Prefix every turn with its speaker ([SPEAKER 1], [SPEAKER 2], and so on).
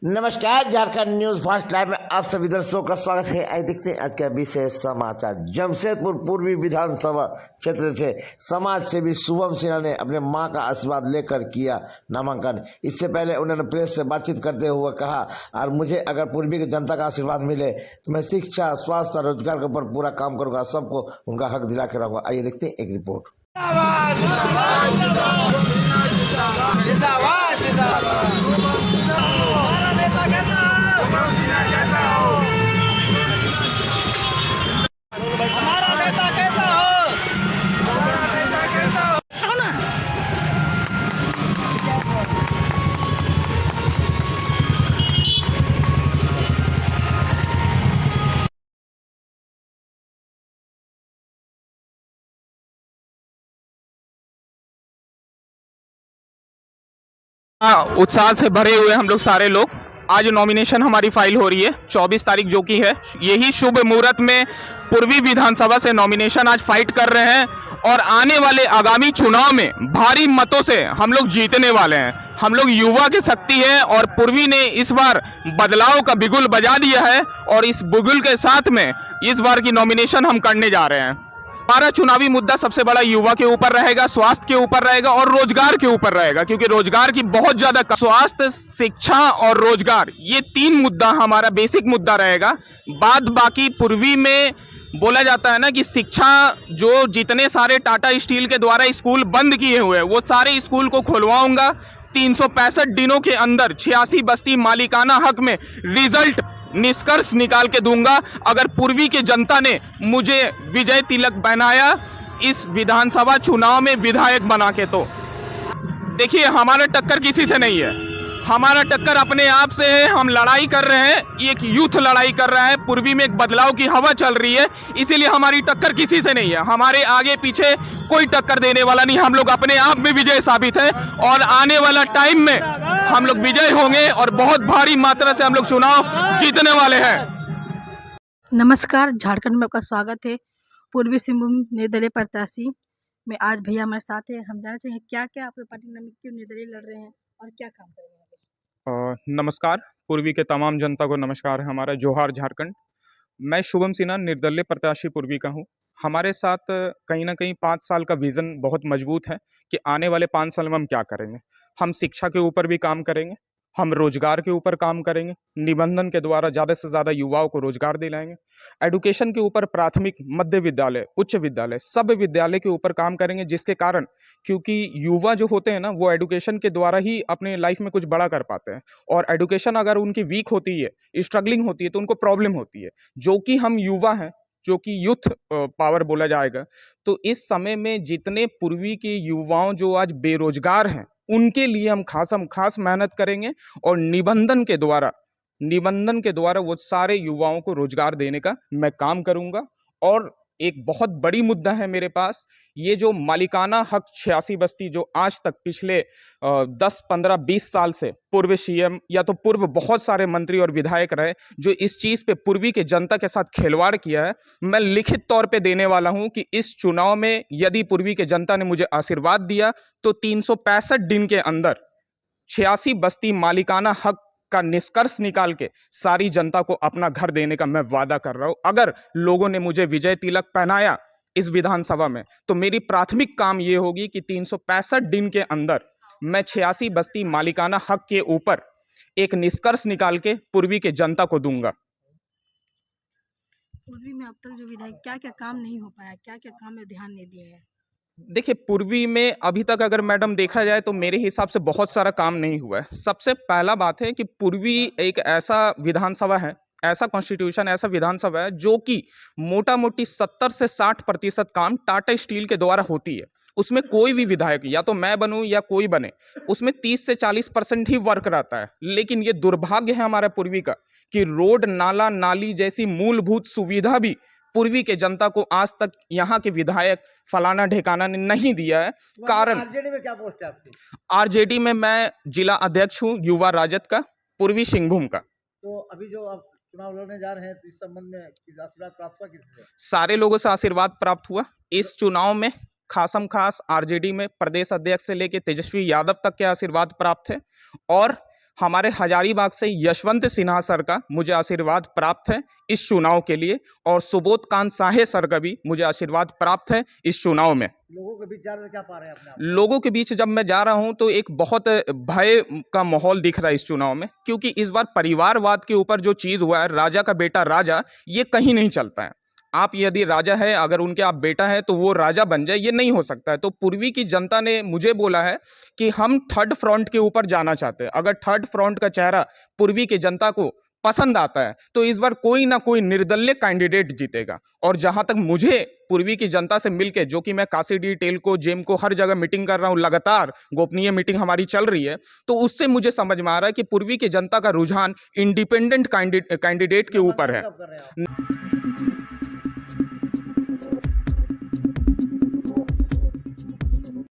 [SPEAKER 1] नमस्कार, Jharkhand news first live में आप सभी दर्शकों का स्वागत है। आइए देखते हैं आज का विशेष समाचार। जमशेदपुर पूर्वी विधानसभा क्षेत्र से समाज सेवी शुभम सिन्हा ने अपने मां का आशीर्वाद लेकर किया नामांकन। इससे पहले उन्होंने प्रेस से बातचीत करते हुए कहा, और मुझे अगर पूर्वी की जनता का आशीर्वाद मिले तो मैं शिक्षा, स्वास्थ्य, रोजगार के ऊपर पूरा काम करूंगा, सबको उनका हक दिला के रहूंगा। आइए देखते हैं एक रिपोर्ट।
[SPEAKER 2] उत्साह से भरे हुए हम लोग सारे लोग। आज नॉमिनेशन हमारी फाइल हो रही है 24 तारीख, जो कि है यही शुभ मुहूर्त में पूर्वी विधानसभा से नॉमिनेशन आज फाइट कर रहे हैं और आने वाले आगामी चुनाव में भारी मतों से हम लोग जीतने वाले हैं। हम लोग युवा की शक्ति है और पूर्वी ने इस बार बदलाव का बिगुल बजा दिया है और इस बिगुल के साथ में इस बार की नॉमिनेशन हम करने जा रहे हैं। हमारा चुनावी मुद्दा सबसे बड़ा युवा के ऊपर रहेगा, स्वास्थ्य के ऊपर रहेगा और रोजगार के ऊपर रहेगा, क्योंकि रोजगार की बहुत ज्यादा स्वास्थ्य, शिक्षा और रोजगार, ये तीन मुद्दा हमारा बेसिक मुद्दा रहेगा। बाद बाकी पूर्वी में बोला जाता है ना कि शिक्षा, जो जितने सारे टाटा स्टील के द्वारा स्कूल बंद किए हुए हैं वो सारे स्कूल को खुलवाऊंगा। 365 दिनों के अंदर 86 बस्ती मालिकाना हक में रिजल्ट निष्कर्ष निकाल के दूंगा। अगर पूर्वी की जनता ने मुझे विजय तिलक बनाया इस विधानसभा चुनाव में विधायक बना के, तो देखिए हमारा टक्कर किसी से नहीं है, हमारा टक्कर अपने आप से है। हम लड़ाई कर रहे हैं, एक यूथ लड़ाई कर रहा है। पूर्वी में एक बदलाव की हवा चल रही है, इसीलिए हमारी टक्कर किसी से नहीं है। हमारे आगे पीछे कोई टक्कर देने वाला नहीं। हम लोग अपने आप में विजय साबित है और आने वाला टाइम में हम लोग विजय होंगे और बहुत भारी मात्रा से हम लोग चुनाव जीतने वाले हैं।
[SPEAKER 3] नमस्कार, झारखंड में आपका स्वागत है। पूर्वी सिंहभूम निर्दलीय प्रत्याशी में आज भैया हमारे साथ है। हम जानना चाहिए क्या क्या आपके पार्टी में क्यों निर्दलीय लड़ रहे हैं और क्या काम करेंगे।
[SPEAKER 2] नमस्कार, पूर्वी के तमाम जनता को नमस्कार है हमारा। जोहार झारखंड। मैं शुभम सिन्हा निर्दलीय प्रत्याशी पूर्वी का हूँ। हमारे साथ कहीं ना कहीं 5 साल का विजन बहुत मजबूत है कि आने वाले 5 साल में हम क्या करेंगे। हम शिक्षा के ऊपर भी काम करेंगे, हम रोजगार के ऊपर काम करेंगे, निबंधन के द्वारा ज़्यादा से ज़्यादा युवाओं को रोजगार दिलाएंगे, एडुकेशन के ऊपर प्राथमिक, मध्य विद्यालय, उच्च विद्यालय, सब विद्यालय के ऊपर काम करेंगे, जिसके कारण, क्योंकि युवा जो होते हैं ना, वो एडुकेशन के द्वारा ही अपने लाइफ में कुछ बड़ा कर पाते हैं। और एडुकेशन अगर उनकी वीक होती है, स्ट्रगलिंग होती है, तो उनको प्रॉब्लम होती है। जो कि हम युवा हैं, जो कि यूथ पावर बोला जाएगा, तो इस समय में जितने पूर्वी के युवाओं जो आज बेरोजगार हैं, उनके लिए हम खास मेहनत करेंगे और निबंधन के द्वारा वो सारे युवाओं को रोजगार देने का मैं काम करूंगा। और एक बहुत बड़ी मुद्दा है मेरे पास, ये जो मालिकाना हक 86 बस्ती, जो आज तक पिछले 10, 15, 20 साल से पूर्व सीएम या तो पूर्व बहुत सारे मंत्री और विधायक रहे, जो इस चीज़ पे पूर्वी के जनता के साथ खिलवाड़ किया है, मैं लिखित तौर पे देने वाला हूं कि इस चुनाव में यदि पूर्वी के जनता ने मुझे आशीर्वाद दिया तो 365 दिन के अंदर 86 बस्ती मालिकाना हक का निष्कर्ष निकाल के सारी जनता को अपना घर देने का मैं वादा कर रहा हूं। अगर लोगों ने मुझे विजय तिलक पहनाया इस विधानसभा में, तो मेरी प्राथमिक काम ये होगी कि 365 दिन के अंदर मैं 86 बस्ती मालिकाना हक के ऊपर एक निष्कर्ष निकाल के पूर्वी के जनता को दूंगा।
[SPEAKER 3] पूर्वी में अब तक जो विधायक क्या क्या काम नहीं हो पाया, क्या क्या काम में ध्यान नहीं दिया है।
[SPEAKER 2] देखिए, पूर्वी में अभी तक अगर मैडम देखा जाए तो मेरे हिसाब से बहुत सारा काम नहीं हुआ है। सबसे पहला बात है कि पूर्वी एक ऐसा विधानसभा है, ऐसा कॉन्स्टिट्यूशन, ऐसा विधानसभा है जो कि मोटा मोटी 70 से 60% काम टाटा स्टील के द्वारा होती है। उसमें कोई भी विधायक, या तो मैं बनूं या कोई बने, उसमें 30 से 40% ही वर्क रहता है। लेकिन ये दुर्भाग्य है हमारा पूर्वी का कि रोड, नाला, नाली जैसी मूलभूत सुविधा भी पूर्वी के जनता को आज तक यहाँ के विधायक फलाना ढेकाना ने नहीं दिया है। कारण,
[SPEAKER 1] आरजेडी में क्या पोस्ट है आपकी?
[SPEAKER 2] आरजेडी में मैं जिला अध्यक्ष हूँ युवा राजद का, पूर्वी सिंहभूम का।
[SPEAKER 1] तो अभी जो आप चुनाव लड़ने जा रहे हैं, तो इस संबंध में आशीर्वाद प्राप्त हुआ किससे?
[SPEAKER 2] सारे लोगों से आशीर्वाद प्राप्त हुआ। इस चुनाव में खास आरजेडी में प्रदेश अध्यक्ष से लेकर तेजस्वी यादव तक के आशीर्वाद प्राप्त है और हमारे हजारीबाग से यशवंत सिन्हा सर का मुझे आशीर्वाद प्राप्त है इस चुनाव के लिए, और सुबोध कांत साहे सर का भी मुझे आशीर्वाद प्राप्त है इस चुनाव में।
[SPEAKER 1] लोगों के बीच जा रहे थे, क्या पा रहे हैं अपने आप?
[SPEAKER 2] लोगों के बीच जब मैं जा रहा हूं तो एक बहुत भय का माहौल दिख रहा है इस चुनाव में, क्योंकि इस बार परिवारवाद के ऊपर जो चीज हुआ है, राजा का बेटा राजा, ये कहीं नहीं चलता है। आप यदि राजा है, अगर उनके आप बेटा है तो वो राजा बन जाए, ये नहीं हो सकता है। तो पूर्वी की जनता ने मुझे बोला है कि हम थर्ड फ्रंट के ऊपर जाना चाहते हैं। अगर थर्ड फ्रंट का चेहरा पूर्वी की जनता को पसंद आता है तो इस बार कोई ना कोई निर्दलीय कैंडिडेट जीतेगा। और जहां तक मुझे पूर्वी की जनता से मिलके, जो कि मैं कासीडी, टेलको, जेमको हर जगह मीटिंग कर रहा हूं, लगातार गोपनीय मीटिंग हमारी चल रही है, तो उससे मुझे समझ में आ रहा है कि पूर्वी की जनता का रुझान इंडिपेंडेंट कैंडिडेट के ऊपर है।